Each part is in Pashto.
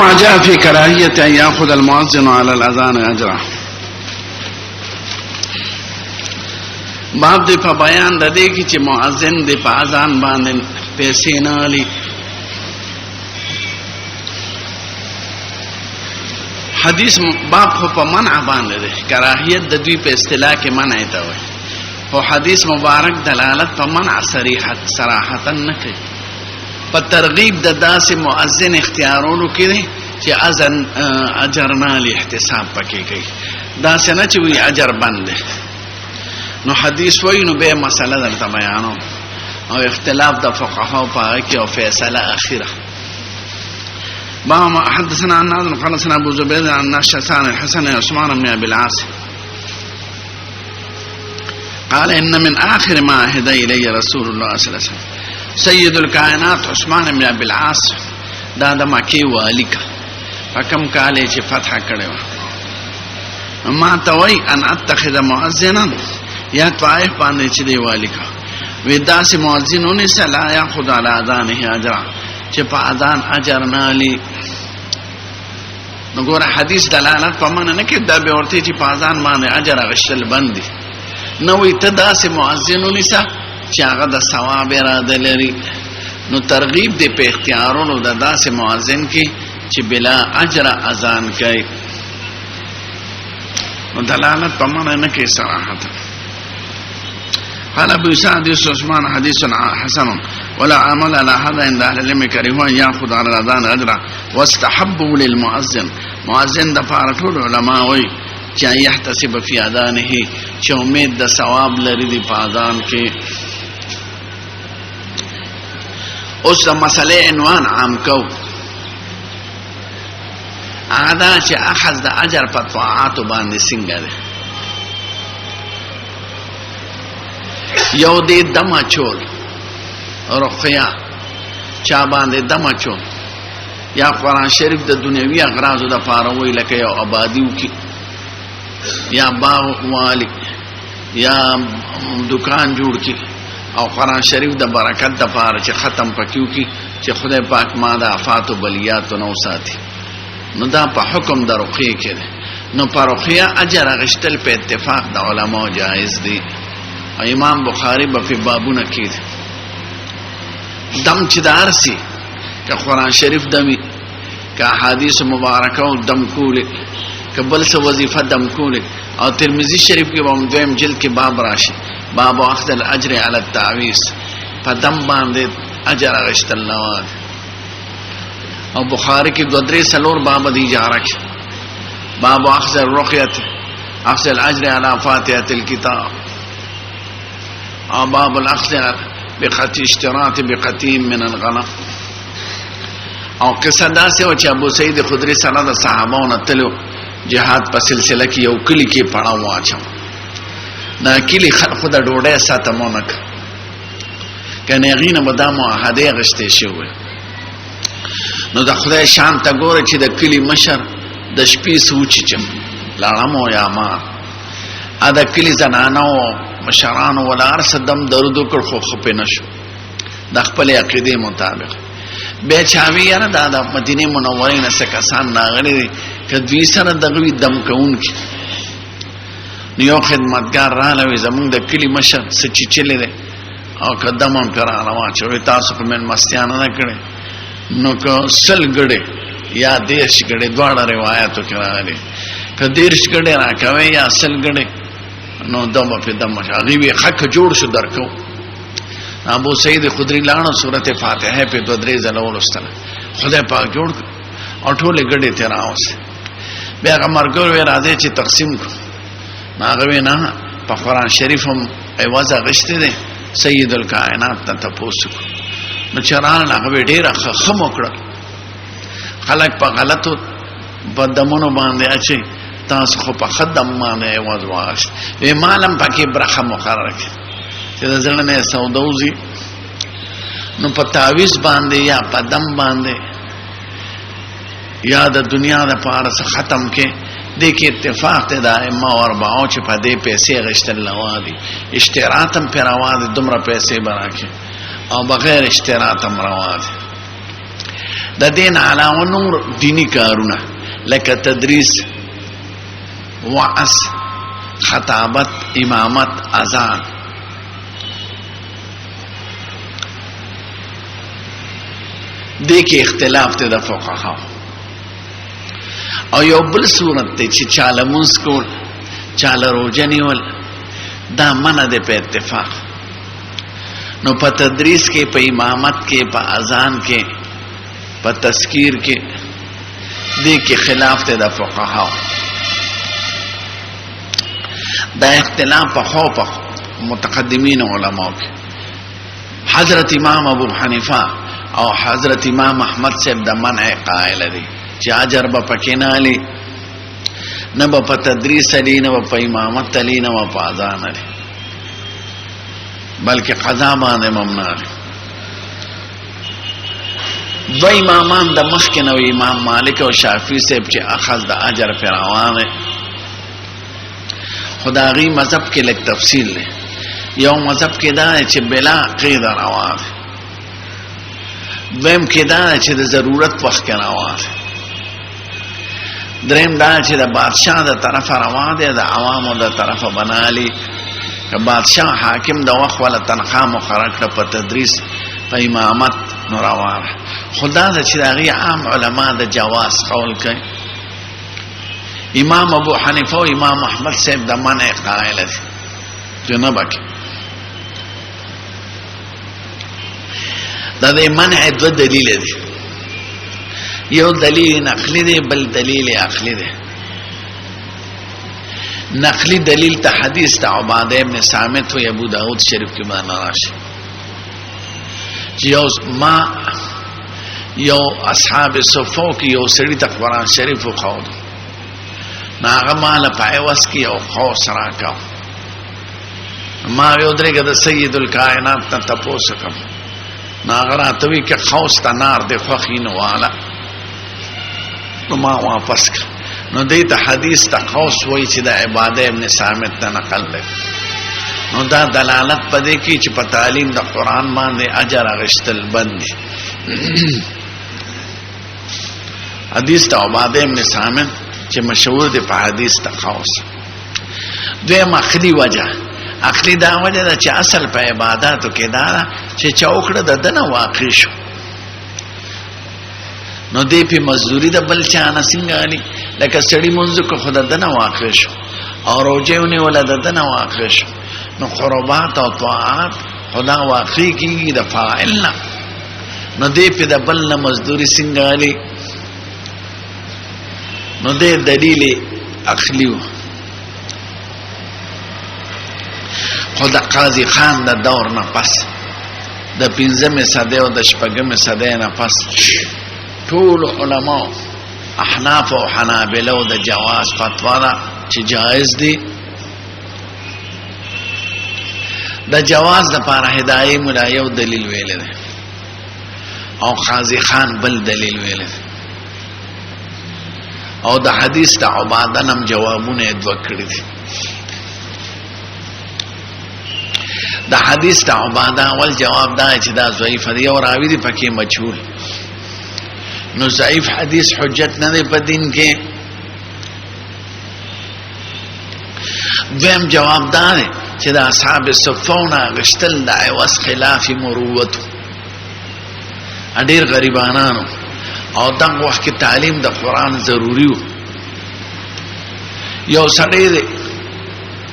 ما جاء في كراهية أن يأخذ المؤذن على الأذان أجرا. باب دی په بیان د دې کې چې مؤذن دی په اذان باندې پیسې نه لري. حدیث باب خو په منع باندې دی، کراهیت د دوی په اصطلاح کې منع ته وایي، خو حدیث مبارک دلالت په منع صراحتا نه کوي. په ترغیب د داسې مؤذن اختیارولو کې دی چې اذن اجر نه لري، احتساب پکې کوي، داسې نه چې وي اجر بند دی. نو حدیث وای نو به مسله درته بیانو او اختلاف د فقهاو په کې او فیصله اخیره. ما حدثنا عن ناظر قال حدثنا ابو زبير عن نشسان الحسن عثمان بن ابي العاص قال ان من اخر ما عهد الي رسول الله صلى الله عليه وسلم سيد الكائنات عثمان بن ابي العاص دا د مکی والی کا حکم کاله چې فتح کړو. ما توي ان اتخذ مؤذنا یا طائف باندې چې دی والی کا وې داسې مؤذنونه سلا یا خدا علی اذانه اجر چې په اذان اجر نه لي. نو ګوره حدیث دلالت په معنا نه کې دا به ورته چې په اذان باندې اجر غشل بندي نو وې ته داسې مؤذنونه سه چې هغه د ثواب اراده لري. نو ترغیب دی په اختیارونو د داسې مؤذن کې چې بلا اجر اذان کوي. نو دلالت په معنا نه کې صراحت. قال ابو سعد عثمان حديث حسن ولا عمل على هذا عند اهل العلم كرهوا ياخذ على الاذان اجرا واستحبوا للمؤذن مؤذن د فارټول علماء وي چې يحتسب في اذانه چې امید د ثواب لري د اذان کې. اوس د مسلې عنوان عام کو ادا چې اخذ د اجر په طاعات باندې څنګه ده. یو دې دمه چول رخیا چا باندې دمه چول یا قرآن شریف د دنیوي اغراضو د پاره وی لکه یو آبادیو کی یا باغ والی یا دکان جوړ کی او قرآن شریف د برکت د پاره چې ختم پکیو کی چې خدای پاک ما د آفات او بلیات نو ساتي. نو دا په حکم د رخیه کې نو پر رخیه اجر غشتل په اتفاق د علماء جایز دی. امام بخاری په بابونه کې دم چې دارسي که قرآن شریف دمي که حدیث مبارکه او دم کوله که بل څه وظیفه دم کوله. او ترمذی شریف کې هم دویم جلد کې باب راشي باب اخذ الاجر علی التعویض په دم باندې اجر غشتل نواد. او بخاری کې دو درې سلور باب دي اجاره کې باب اخذ الرقیه اخذ الاجر علی فاتحه الكتاب او باب الاخذ بقطع اشتراط بقطيم من الغنم. او قصه داسې او چې ابو سعید خدری سره د صحابهونو تلو جهاد په سلسله کې یو کلی کې پړاو واچو دا کلی خلکو د ډوډۍ ساتمونک کنه غینه بدامو هدیه غشته شو. نو د خدای شان ته ګوره چې د کلی مشر د شپې سوچ چم لاړمو یا ما ا د کلی زنانو مشرانو ولا ارسدم درود کړ خو خپې نشو د خپل عقیده مطابق به چاوی یاره د مدینه منورې نه څه کسان راغلي کدوی سره دغوی دم کوون کی یو خدمتګار را لوي زمونږ د کلی مشر سچ چلې ده او قدم هم پر روان چې تاسو په من مستیانه نه کړي نو کو سل ګړې یا دیش ګړې دواړه روایتو کې راغلي ک دیش ګړې راکوي یا سل ګړې نو دمه په دمه هغه وی حق جوړ شو درکو. ابو سعید خدری لاړو سورته فاتحه په دو درې ځله ولستل خدای پاک جوړ او ټوله ګډه ته راوس بیا مرګور وی راځي چې تقسیم کو هغه نه په قرآن شریف هم ایواز غشته دي سید الکائنات ته تاسو نو چران هغه ډیره خمو کړ خلک په غلطو بدمونو باندې اچي تاسو خو په خدام باندې وځواش وی مالم پکې برخه مقرره کړ چې د ځلنه سودوزي نو په تعویذ باندې یا په دم باندې یا د دنیا د پاره ختم کې د کې اتفاق ته دائمه او اربعو چې په دې پیسې غشتل لوادي اشتراطم پر رواد دومره پیسې براکه او بغیر اشتراطم رواد د دین علاوه نور دینی کارونه لکه تدریس، وعظ، خطابت، امامت، اذان. دې کې اختلاف ته د فقها او یو بل صورت ته چې چاله مونږ کول، چاله روزه نیول، دا منع ده په اتفاق. نو په تدریس کې، په امامت کې، په اذان کې، په تذکیر کې، دې کې خلاف ته د فقها. دا اختلاف په متقدمین علماء کې. حضرت امام ابو حنیفه او حضرت امام احمد صاحب د منع قائل دي چې اجر به پکې نه علي، نه به په تدریس علي، نه به په امامت علي، نه به په اذان علي، بلکې قضا باندې ممنوع دي. دو امامان د مخکې نو امام مالک او شافعي صاحب چې اخذ د اجر پر روانه، خدایي مذهب کې لږ تفصیل دی. یو مذهب کې دا چې بلا قید روا ده، دویم کې دا چې د ضرورت وخت کې روا ده، دریم دا چې د بادشاہ د طرف روا ده، د عوامو د طرف بنالي. که بادشاہ حاکم د وخت ولا تنخواه مقرر کړه په تدریس، په امامت، نو روا ده. خدا د چې دغه عام علما د جواز قول کوي. امام ابو حنیفه او امام احمد صاحب د منع قائل دي چې نه بکی. دا د منع دو دلیل دي، یو دلیل نقلی دی، بل دلیل عقلی دی. نقلی دلیل ته حدیث ته عباده ابن صامت و ابو داود شریف کې باندې راشي چې یو اصحاب صفو کې یو سړی ته قرآن شریف وخاو، ناغه مال پایوس کې او خوص راکاو. ما یو درګه د سید الکائنات ته تاسو کوم، ناغه راتوي کې خوص ته نار د خوخین والا، نو ما واپس کړ. نو دې ته حدیث ته خوص وایي چې د عباده ابن صامت ته نقل دی. نو دا دلالت پدې کې چې په تعلیم د قرآن باندې اجر اغشتل بند دي. حدیث ته عباده ابن صامت چې مشهور دی په حدیث ته خوص. دویم عقلی وجه، عقلی دا وجه ده چې اصل په عبادتو کې دا چې چوکړه د دنه واقع شو، نو دې په مزدوری د بل چا نه څنګه علي، لکه سړی منځ کو خود دنه واقع شو او روجهونه ولا د دنه واقع شو، نو قربات او طاعات خدا واقع کیږي د فاعل نه، نو دې په د بل نه مزدوری څنګه علي. نو دې دلیل عقلی و. خود قاضی خان د دور نه پس، د 15مې صدې او د 16مې صدې نه پس، ټول علماء احناف او حنابلة د جواز فتوا ده چې جائز دي. د جواز د پاره هدايه مولا یو دلیل ویل دي او قاضی خان بل دلیل ویل دي، او د حدیث ته عباده نم جوابونه دوه کړی دي. د حدیث ته عباده اول جواب دا چې دا ضعیف دی او راوی دی پکې مجهول، نو ضعیف حدیث حجت نه دی په دین کې. دویم جواب دا دی چې د اصحاب صفونه غشتل د عوض خلاف مروت، ډېر غریبانانو او دغه وخت کې تعلیم د قرآن ضروری و. یو سړی دی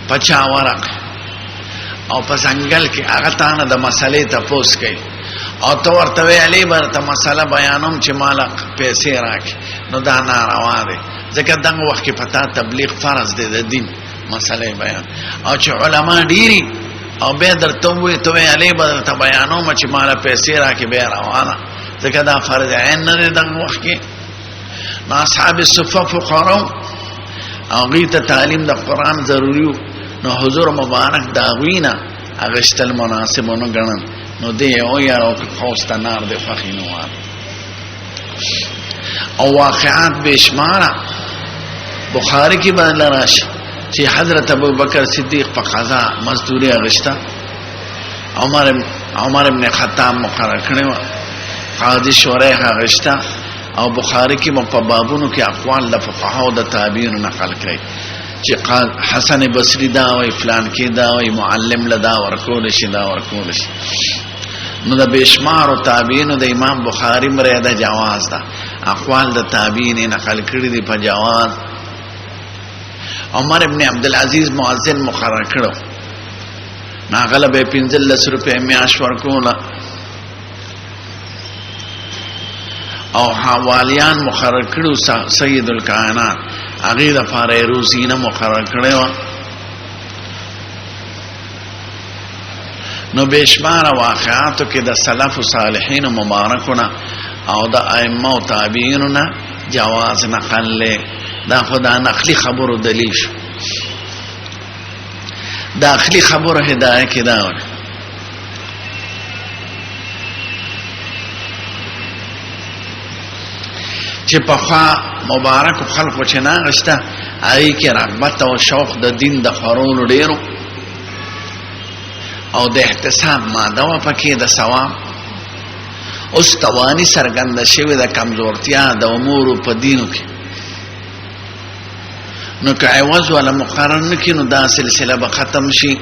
پچا ورق او په ځنګل کې هغه تانه د مسلې تپوس کوي او تو ورته ویلې برته مسله بیانوم چې مالک پیسې راکې، نو دا ناروا دی، ځکه دغه وخت کې پتا تبلیغ فرض دی د دین مسلې بیان. او چې علما ډیری او به درته وې ته ویلې برته بیانوم چې مال پیسې راکې به روانه، ځکه دا فرض عین نه دی دغه وخت کې. نو اصحاب الصفه فقراء او غیته تعلیم د قرآن ضروری، نو حضور مبارک دا غوینا اغشتل مناسبونو ګڼل، نو دی او یارو خوسته نار دی فخینو وار. او واقعات بشماره بخاری کی باندې راشي چې حضرت ابوبکر صدیق په قضا مزدوری اغشتا، عمر ابن خطاب مقرر کړو، قاضي شورای اغشتا، او بخاری کې په بابونو کې اقوال د فقهاو د تابعین نقل کړي چې حسن بصری دا او فلان کې دا او معلم لدا ورکول شي دا ورکول شي. نو د بشمار او تابعین د امام بخاری مره د جواز دا اقوال د تابعین نقل کړي دي په جواز. عمر ابن عبد العزيز مؤذن مقرر کړو ناغله به 15 روپے میاش ورکولا او حوالیان مقرر کړو سید الکائنات هغه د فارې روزینه مقرر کړو. نو بشمار واقعاتو کې د سلف صالحین مبارکونه او د ائمه او تابعینونه جواز نقل له دا خدا نقلی خبرو دلیل شو. داخلی خبرو هدایه کې دا وره چې په خوا مبارک خلقو چې ناغشته هغه کې رغبت او شوق د دین د خورولو ډیرو او د احتساب ماده و پکې د ثواب اوس توانی سرګند شوی د کمزورتیا د امور په دینو کې. نو که عوض ولا مقرر نکي نو دا سلسله به ختم شي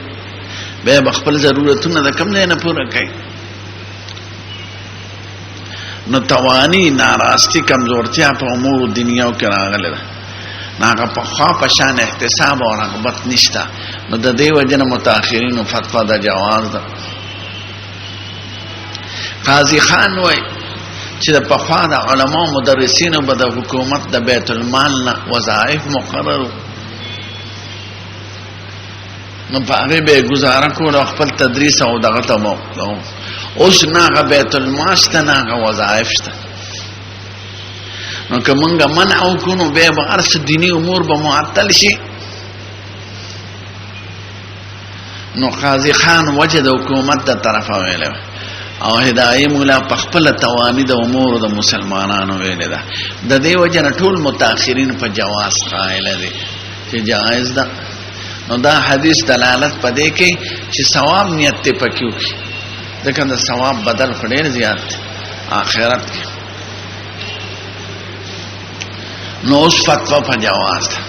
به خپل ضرورتونه د کم نه پوره کوي. نو توانی ناراستی کمزورتیا په امور دنیا کې راغله ده ناغه په خوا په شان احتساب او رغبت نشتا. نو د دې وجنه متأخرین فتوا د جواز ده. قاضی خان وای چې د پخوا د علماء مدرسینو به د حکومت د بیت المال نه وظایف مقرر نو په هغه به گزاره کول خپل تدریس او دغه ته مو اوس نه بیت المال شته نه وظایف شته. نو کومه منع او کو به ارس دینی امور به معطل شي. نو قاضی خان وجد حکومت د طرفه ویل او هدايه مولا پخپل توانی د امور د مسلمانانو ویل ده. د دې وجه نه ټول متأخرین په جواز قائل دي چې جائز ده. نو دا حدیث دلالت پدې کوي چې ثواب نیت ته پکيو کی ځکه دا ثواب بدل خډیر زیات آخرت کې. نو اوس فتوا په جواز ده.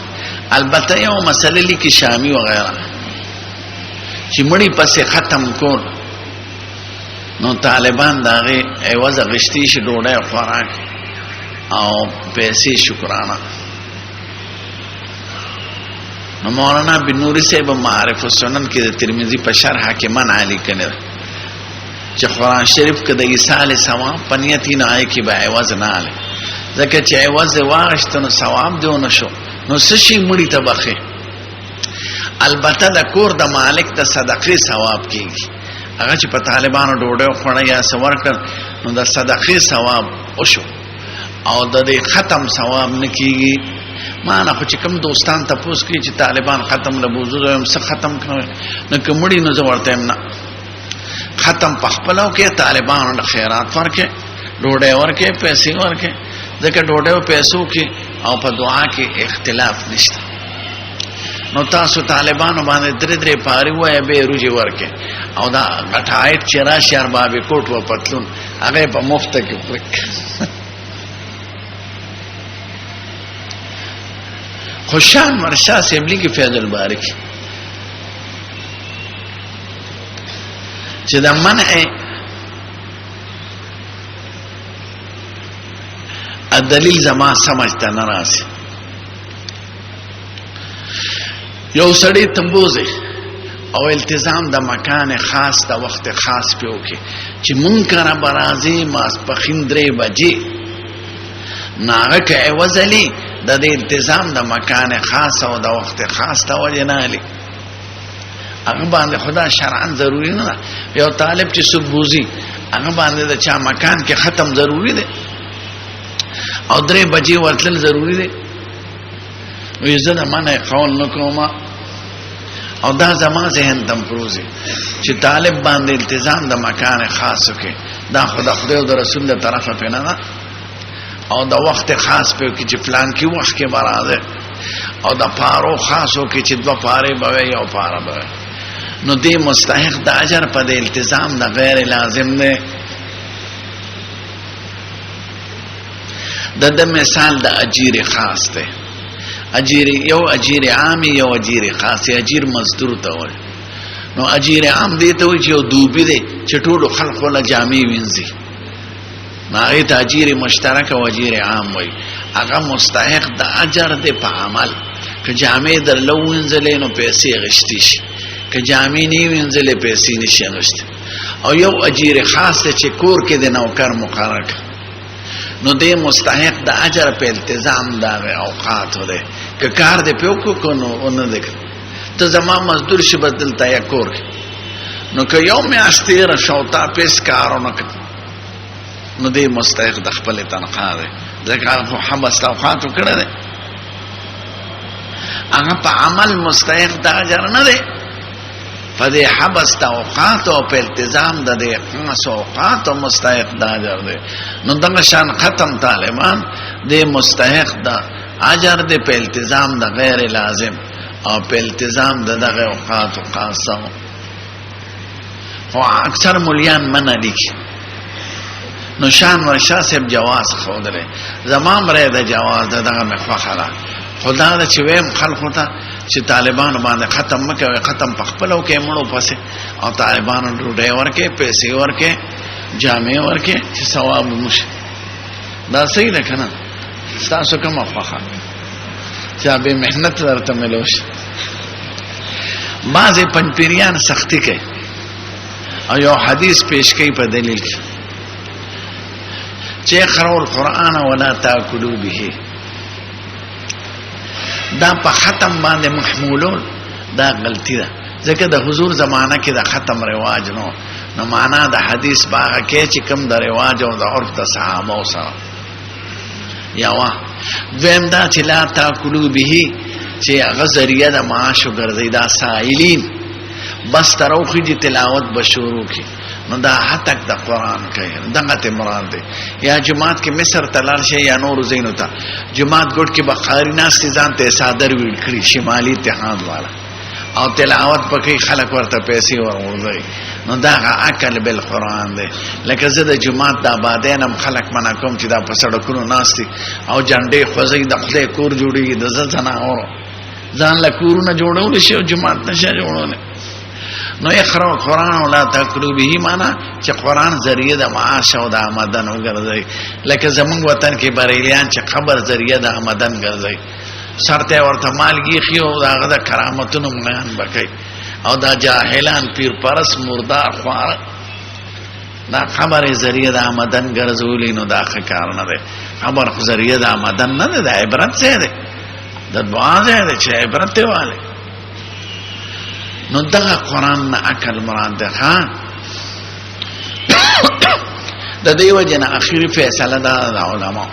البته یو مسله لیکي شامی وغیرہ چې مړی پسې ختم کول نو طالبان داغه عوض غشتي شي ډوډۍ خوراک او پیسې شکرانه. نو مولانا بن نوری صاحب معارف السنن کې د ترمذی په شرح کې منع لیکل چې قرآن شریف کې د ایصال ثواب پنیتی نه آی کې به عوض نه اله ځکه چې عوض واغشت نو ثواب دیونه شو نو سشي مړی تبخه. البته د کور د مالک د صدقې ثواب کیږي هغه چې په طالبانو ډوډۍ خوړه یا سور کړ نو د صدقې ثواب وشو او د دې ختم ثواب نکېږي. ما نه خو چې کوم دوستان تاسو کې چې طالبان ختم لبوزو هم څه ختم کړو نو کومړي نو ورته نه ختم پخپلو کې طالبانو د خیرات ورکه ډوډۍ ورکه پیسې ورکه ځکه ډوډۍ او پیسو کې او په دعا کې اختلاف نشته. نو تاسو طالبانو باندې درې پاری وای به روجي ورکه او دا غټایټ چیرې شهر بابي کوټ و پتلون هغه په مفت کې ورک. خوشان مرشا سیملی کی فیض الباری کی چې دا منع الدلیل زما سمجھتا نرازی یو سړی تمبوزه او التزام د مکان خاص د وخت خاص په وکي چې منکر برازي ماسپخین 3 بجې ناغه کې وزلی د دې التزام د مکان خاص او د وخت خاص ته وجه نه لې هغه باندې خدا شرعاً ضروری نه. یو طالب چې سبوزي هغه باندې د چا مکان کې ختم ضروری دی او 3 بجې ورتل ضروری دی. وې زه د منه قول نکوم او دا زما ذهن تم پروزي چې طالب باندې التزام د مکان خاص کې دا خدای او د رسول له طرفه پنه نه او د وخت خاص په کې چې پلان کې وخت کې برابر او د پارو خاصو کې چې 2 پاره به یو پاره به نو دې مستحق د اجر په د التزام د غیر لازم نه. د مثال د اجیر خاص ته اجیر یو اجیر عام یو اجیر خاص اجیر مزدور ته وایي نو اجیر عام دی ته وایي چې یو دوبي دی چې ټول خلق ولا جامع وینځي نو هغه ته اجیر مشترک او اجیر عام وایي هغه مستحق د اجر دی په عمل که جامع در لو وینځلې نو پیسې غشتي شي که جامع نه وینځلې پیسې نشي غشتي او یو اجیر خاص دی چې کور کې د نوکر مقرر نو دې مستحق د اجر په التزام دا اوقات وره که کار دې په کو نو اون دې ته زما مزدور شي بدل تا یا کور نو که یو می استیر شوتا پیس کارونه نو دې مستحق د خپل تنخواه ده ځکه په حبس اوقات وکړه ده هغه په عمل مستحق د اجر نه ده په دې حبس اوقات او په التزام د دې خاص اوقات او مستحق د اجر ده نو دغه شان ختم طالبان د مستحق د اجر د په التزام د غیر لازم او په التزام د دغه اوقات خاصه خو اکثر مليان منع دي نو شان ورشا سب جواز خودره زمان بره د جواز دغه مخفخره خدا دا چې ویم خلقو ته چې طالبان باندې ختم مکوي ختم پخپلو کې مړو پسې او طالبان ډوډۍ ورکې پیسې ورکې جامې ورکې چې ثواب ومشي دا صحیح ده کنه تاسو کوم افخه چې به مهنت ورته ملوش بعضې پنځپیریان سختی کوي او یو حدیث پیش کوي په دلیل کې چې اقرأوا القرآن ولا تاكلوا به دا په ختم باندې محمولون دا غلطی ده ځکه د حضور زمانہ کې د ختم رواج نو معنا د حدیث باغه کې چې کوم د رواج او د عرف د صحابه سره یا وا دویم دا چې لا تاکلوا به چې هغه ذریعہ د معاش ګرځي دا سائلین بس تروخی دی تلاوت بشورو کی نو دا حتک دا قرآن کئی دنگا تی مراد دی یا جماعت کی مصر تلال شے یا نور زینو تا جماعت گوڑ کی بخاری ناستی زان تے سادر ویل کری شمالی اتحاد والا او تلاوت پکی خلق ورطا پیسی ورغوزی نو دا عقل بالقرآن دی لکه زد جماعت دا بادینم خلق مناکم چی دا پسڑکونو ناستی او جنڈی خوزی دا خدای کور جوڑی دا زنا اورو زان لکورو نا جوڑو لشی و جماعت نشا جوڑو لی نو اقرأوا القرآن ولا تاكلوا به معنا چې قرآن ذریعہ د معاش او د آمدن وګرځي لکه زمونږ وطن کې بریلیان چې خبر ذریعہ د آمدن ګرځي سرته ورته مالګي خيو داغه د کرامتونو بیان وکړي او دا جاهلان پیر پرس مردار خوار دا خبر ذریعہ د آمدن ګرځولې نو دا کار نه ده خبر ذریعہ د آمدن نه ده د عبرت څه ده د دعا ده چې عبرت والے نو دغه قرآن نه عقل مراد ده ها د دیو جن اخیری فیصله ده د علماء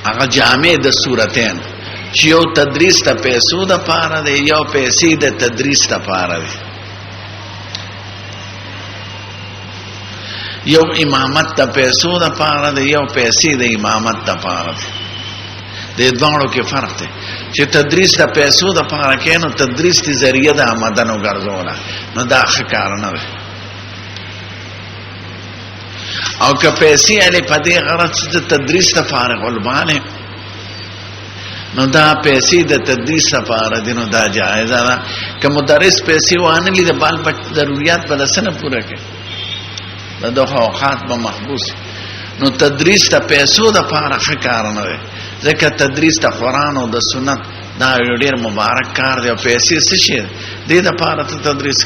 هغه جامع د سورتين چې یو تدریس ته پیسو د پاره ده یو پیسې د تدریس ته پاره ده یو امامت ته پیسو د پاره ده یو پیسې د امامت ته پاره ده د دوړو کې فرق دی چې تدریس د پیسو د پاره کې نو تدریس دی ذریعہ د آمدن او ګرځولا نو دا ښکار نه وي او که پیسې علي پدې غرض د تدریس د فارغ البال نو دا پیسې د تدریس لپاره دي نو دا جایز ده که مدرس پیسې وانه لید بال بچ ضرورت به سره پوره کړي دا د اوقات به محبوس نو تدریس د پیسو د پاره ښکار نه وي ځکه تدریس د قرآن او د سنت دا ډېر مبارک کار دی او پیسې څه شي دې د پاره ته تدریس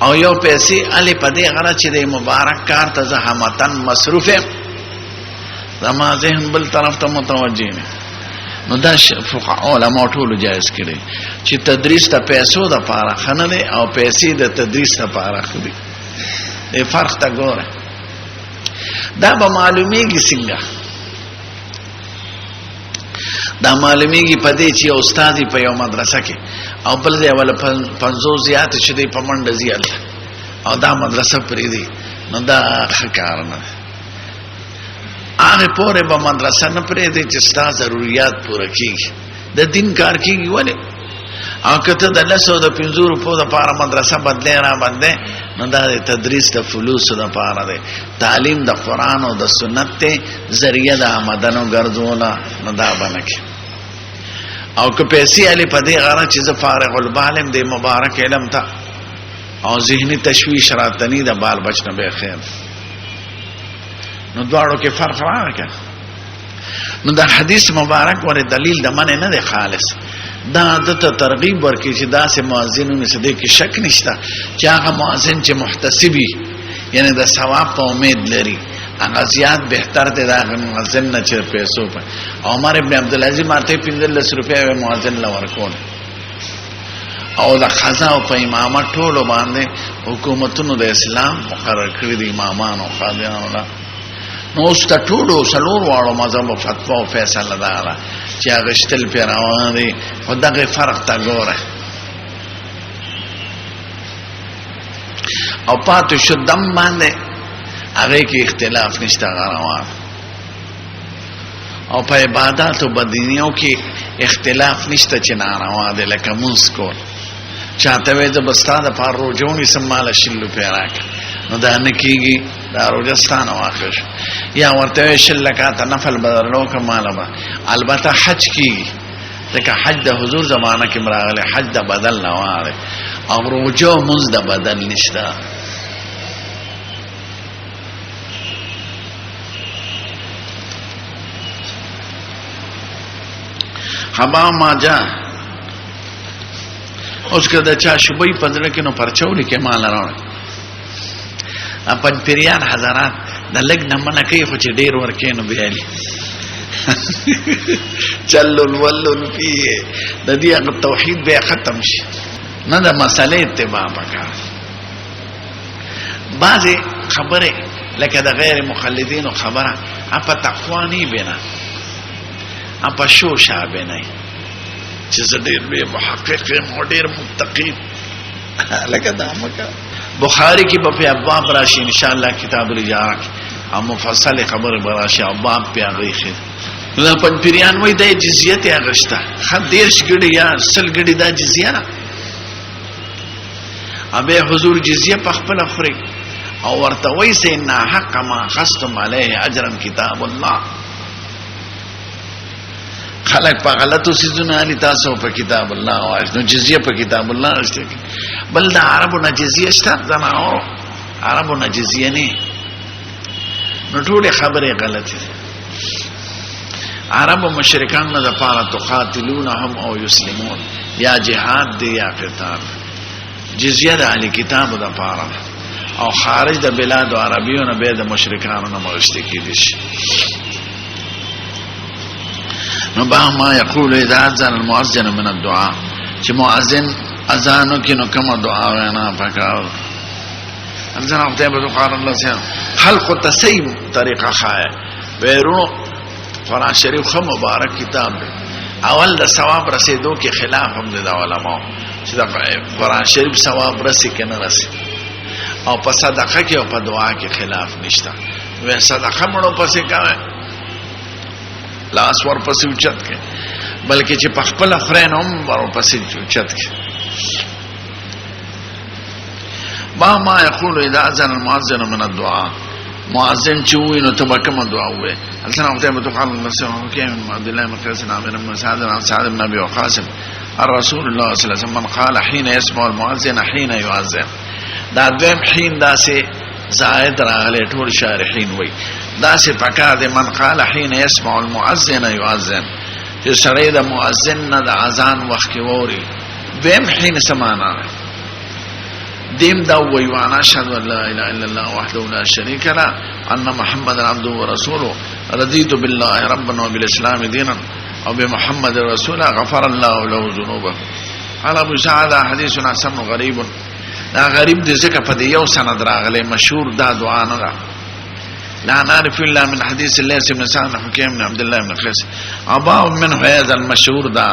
او یو پیسې علي پدې غره چې د مبارک کار ته زحمتن مصروفه زما ذهن بل طرف ته متوجه نه نو دا فقها علماء ټول جایز کړي چې تدریس د پیسو د پاره خنه دی او پیسې د تدریس لپاره خدي دې فرق تا ګوره دا به معلومیږي څنګه دا معلومیږي پدې چې استاد په یو مدرسه کې او بل ځای ول 50 زیات چې دی په منډه زیات او دا مدرسه پرې دی نو دا ښکار نه هغه پورې به مدرسه نه پرې دی چې ستاسو ضرورت پوره کیږي د دین کار کیږي ولې او کته د لسو د 5 روپو د پاره مدرسه بدلې را باندې نو دا تدریس د فلوس د پاره دی تعلیم د قران او د سنت ته ذریعہ د آمدنو ګرځولا نو دا باندې او که پیسې علي په دې غره چې ز فارغ البالم د مبارک علم ته او ذهني تشويش راتنی د بال بچنه به خیر نو دواړو کې فرق راغی نو دا حدیث مبارک ور دلیل د من نه دی خالص دا د ترغیب ورکی چې دا سه مؤذنونو سره د کې شک نشته چې هغه مؤذن چې محتسبي یعنی د ثواب په امید لري هغه زیات بهتر دی دا مؤذن نه چې پیسو په عمر ابن عبد العزيز ماته 15 روپیا مؤذن لور کول او د خزا او په امامت ټولو باندې حکومتونو د اسلام مقرر کړی دي امامان او قاضیانو لا نو ست ټولو سلور واړو مذهب فتوا او فیصله ده چې هغه شتل پیروان دي خدای فرق تا ګوره او پاتې شو دم باندې هغه کې اختلاف نشته غواړم او په عبادت او بدینیو کې اختلاف نشته چې ناروا دي لکه مونږ کول چاته وې د بستاده پر روزونی سمال شلو پیراک نو دا نکیږي دا روزستان واخش یا ورته شلکات نفل بدلو کماله با البته حج کی ځکه حج د حضور زمانہ کې مراغله حج د بدل نه واره او روزو منځ د بدل نشته حبا ما جا اوس کده چا شوبې پندره کې نو پرچول کې مال راوړ اپن پیریان حضرات د لګ نه منه کوي خو چې ډیر ورکې نو بیالي چلل ولل فيه د دې توحید به ختم شي نه د مسالې اتباع وکړه بعضی خبره لکه د غیر مخلدین خبره اپا تقوانی بنا اپا شو شابه نه چې زدیر به محقق مدیر متقی لکه دا مکه بخاری کی په ابواب راشي ان شاء الله کتاب الاجاره او مفصل خبر براشي ابواب په غیخه دا پن پیریان وای د جزیه ته اغشتا خدیش ګړي یا سل ګړي دا جزیه ابه حضور جزیه په خپل خوري او ورته وای سه ان حق ما خصتم علیه اجرا کتاب الله خلق په غلطو سيزونه علي تاسو په کتاب الله او نو جزيه په کتاب الله استه بل د عربو نه جزيه شته زمانو عربو نه جزيه نه نو ټول خبره غلطه عربو مشرکان نه د پاره تقاتلونهم او يسلمون یا جهاد دی یا قتال جزيه د علي کتاب د پاره او خارج د بلاد عربيونه به د مشرکانو نه مرشته کیدي نو با ما یقول اذا اذن المؤذن من الدعاء چې مؤذن اذانو کې نو کومه دعا وینا پکاو اذن او ته به قرآن الله سي خلق تسيب طریقه خای بیرو قرآن شریف خو مبارک کتاب دی اول د ثواب رسیدو کې خلاف هم دي د علماء چې د قرآن شریف ثواب رسي کنه رسي او په صدقه کې او په دعا کې خلاف نشته و صدقه مړو پسې کوي لاس ور پسې اوچت کې بلکې چې په خپل خرین هم ور پسې اوچت کې ما يقول اذا اذن المؤذن من الدعاء مؤذن چوي نو تبکم دعا وې السلام علیکم تو قال الله سبحانه وتعالى عبد الله بن قيس عامر بن سعد عن سعد بن ابي وقاص الرسول الله صلى الله عليه وسلم قال حين يسمع المؤذن حين يؤذن دا دویم حين داسې زائد راغله ټول شارحین وای داسې پکار دي من قال حين يسمع المؤذن يؤذن چې سړی د مؤذن نه د اذان وخت کې ووري دویم حين سمانا دیم دا وی وانا اشهد ان لا اله الا الله وحده لا شريك له ان محمد عبده ورسوله رضيت بالله ربا وبالاسلام دينا وبمحمد رسولا غفر الله له ذنوبه قال ابو سعد حديث حسن غريب دا غریب دې ځکه په یو سند راغلی مشهور دا دعا نه ده لا نعرف الا من حديث الله بن سعد حكيم بن عبد الله بن قيس ابا من هذا المشهور دا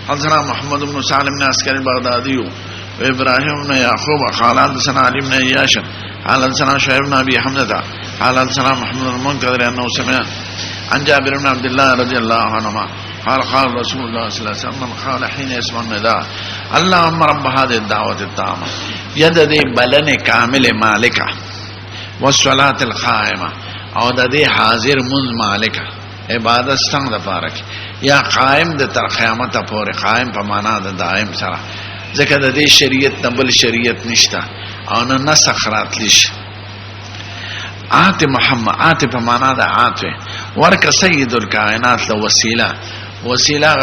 حضرنا محمد بن سالم بن عسكري البغدادي وابراهيم بن يعقوب قال حدثنا علي بن اياش قال حدثنا شعيب بن ابي حمزه قال حدثنا محمد بن المنكدر انه سمع عن جابر بن عبد الله رضي الله عنهما قال قال رسول الله صلى الله عليه وسلم قال حين يسمع النداء اللهم رب هذه الدعوة التامة يد دي بلن كامل مالكة والصلاة القائمة او د دې حاضر منز مالک عبادت څنګه د پاره یا قائم د تر قیامت پورې قائم په معنا د دائم سره ځکه د دې شریعت نه بل شریعت نشته او نه نسخ راتلی شي آت محمد آت په معنا د آت ورک سید الکائنات له وسیله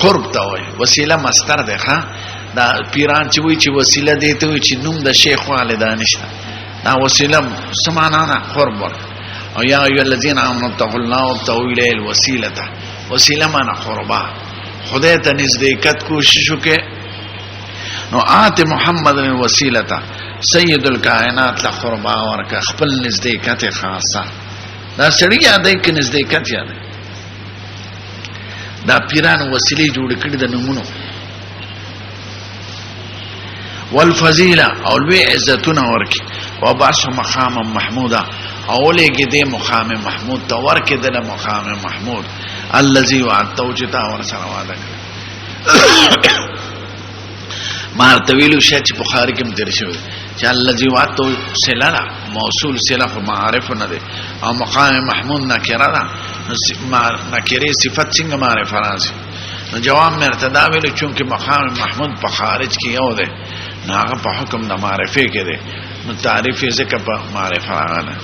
قرب ته وای وسیله مصدر ده ښا دا پیران چې وای چې وسیله دی ته وای چې نوم د شیخ والدان نشته دا وسیله سمانا نه قرب او یا ایو الذین آمنوا اتقوا الله وابتغوا الیه الوسیله وسیله معنا قربا خدای ته نزدېکت کوشش وکړه نو آت محمد الوسیله سید الکائنات له قربا ورکه خپل نزدېکت خاصه دا سړی یادای کې نزدېکت یادای دا پیران وسیله جوړ کړي د نمونو والفضیله او لوی عزتونه ورکي وبعث مقام محمودا اولېږي د مقام محمود ته ورکي د مقام محمود الذي وعدته جتا ورسره وعده ما طويل شچ بخاری کې متر شوی چې الذي وعدته سلاله موصول سلاف معرف نه دي او مقام محمود نکره ده نکره صفت څنګه معرف راځي نو جواب مرتدا ویل چونکه مقام محمود په خارج کې یو ده ناغه په حکم د معرفه کې ده نو تعریف یې ځکه په معرفه راغله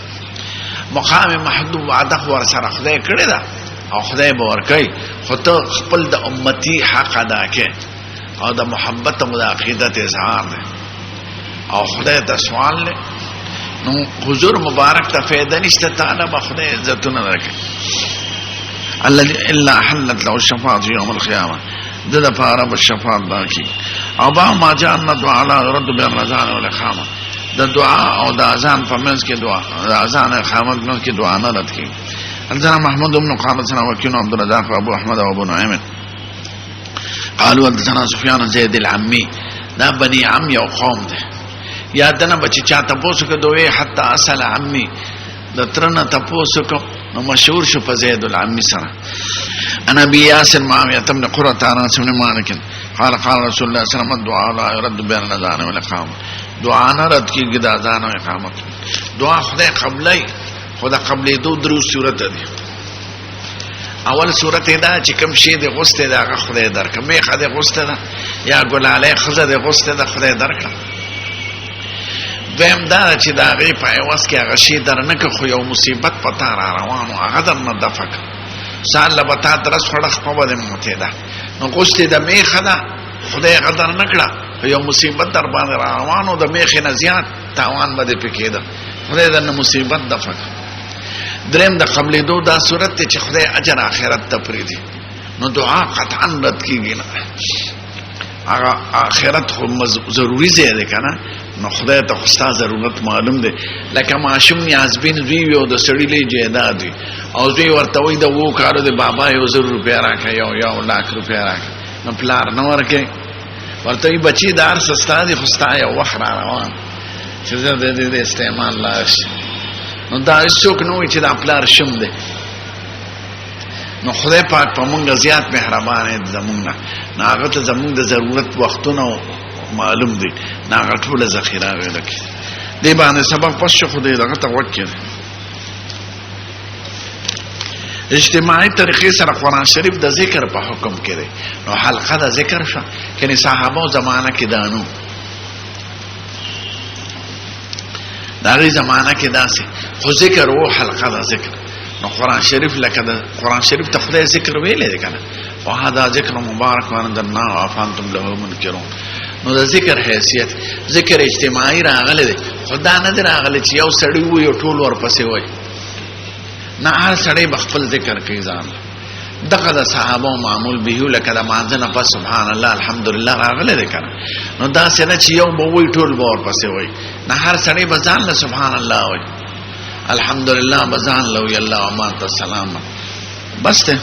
مقام محمود وعده ور سره خدای کړی ده او خدای به ورکړي خو ته خپل د امتی حق ادا کې او د محبت او د عقیدت اظهار ده او خدای ته سوال له نو حضور مبارک ته فائدہ نشته تعالی به خدای عزتونه راکړي الذي الا حلت له الشفاعه يوم القيامه د لپاره به شفاعت باقي او با ما جاءنا دعاء لا رد بالرزان والاقامه د دعا او د اذان په منځ کې دعا د اذان اقامت منځ کې دعا نه رد کی حدثنا محمود بن قال سنا وكيل عبد الرزاق وابو احمد وابو نعيم قالوا حدثنا سفيان زيد العمي دا بني عم یو قوم ده یادنه بچی چا تاسو کو دوی حتی اصل عمي د ترنه تاسو کو نو مشهور شو په زید العمي سره انا ابي ياسر معاويه بن قرة عن سن مالك قال قال رسول الله صلى الله عليه وسلم الدعاء لا يرد بين الاذان والاقامه دعا نه رد کیږي د اذان او اقامت دعا خدای قبلای خدای قبلې درو صورت دي اول صورت دا چې کوم شی د غسته دا خدای درک مې خدای غسته دا یا ګل علی خزه د غسته دا خدای درک دویم دا چې دا غي په واس کې هغه شی درنه خو یو مصیبت پتا را روانو هغه در نه دفق سال لبتا درس خړخ په بده موته ده نو غسته د مې خدا خدای قدر نکړه یو مصیبت در باندې را روانو د مې خنه زیات تاوان بده پکې ده خدای د مصیبت دفق دریم د قبلې دو دا صورت ته چې خدای اجر اخرت ته پریدي نو دعا قطعا رد کیږي نه هغه اخرت خو ضروری زیاده کنه نو خدای ته خو ضرورت معلوم دی لکه معشوم نیازبین دوی یو د سړی له جیداد او دوی ورته وي د وو کارو د بابا یو 100 روپیا راکې یو लाख روپیا راکې نو پلار نو ورکه ورته بچی دار سستا دي خوستا یو وخت را روان چې د استعمال لاش نو دا څوک نو چې د پلار شم دی نو خدای پاک په مونږ زیات مهربان دی زمونږ نه هغه ته زمونږ د ضرورت وختونه معلوم دي نه هغه ټول ذخیره ولکه دی باندې سبب پس شو خدای دغه توکل اجتماعي طریقې سره قرآن شریف د ذکر په حکم کړي نو حلقه د ذکر شو کني صحابه زمانہ کې دانو دغه زمانہ کې داسې خو ذکر او حلقه د ذکر نو قرآن شریف لکه د قرآن شریف ته خدای ذکر ویلې کنه او هدا ذکر مبارک وانذرنا وافانتم له منکرون نو د ذکر حیثیت ذکر اجتماعي راغله ده خدا نه راغله چې یو سړی وي او ټول ورپسې وي نه هر سړی بخپل ذکر کوي ځان دغه د صحابه معمول به لکه د مانځنه په سبحان الله الحمدلله راغله ده کنه نو دا څنګه چې یو به وي ټول به ورپسې وي نه هر سړی بځان له سبحان الله وي الحمدلله بځان له الله وما السلام بس ته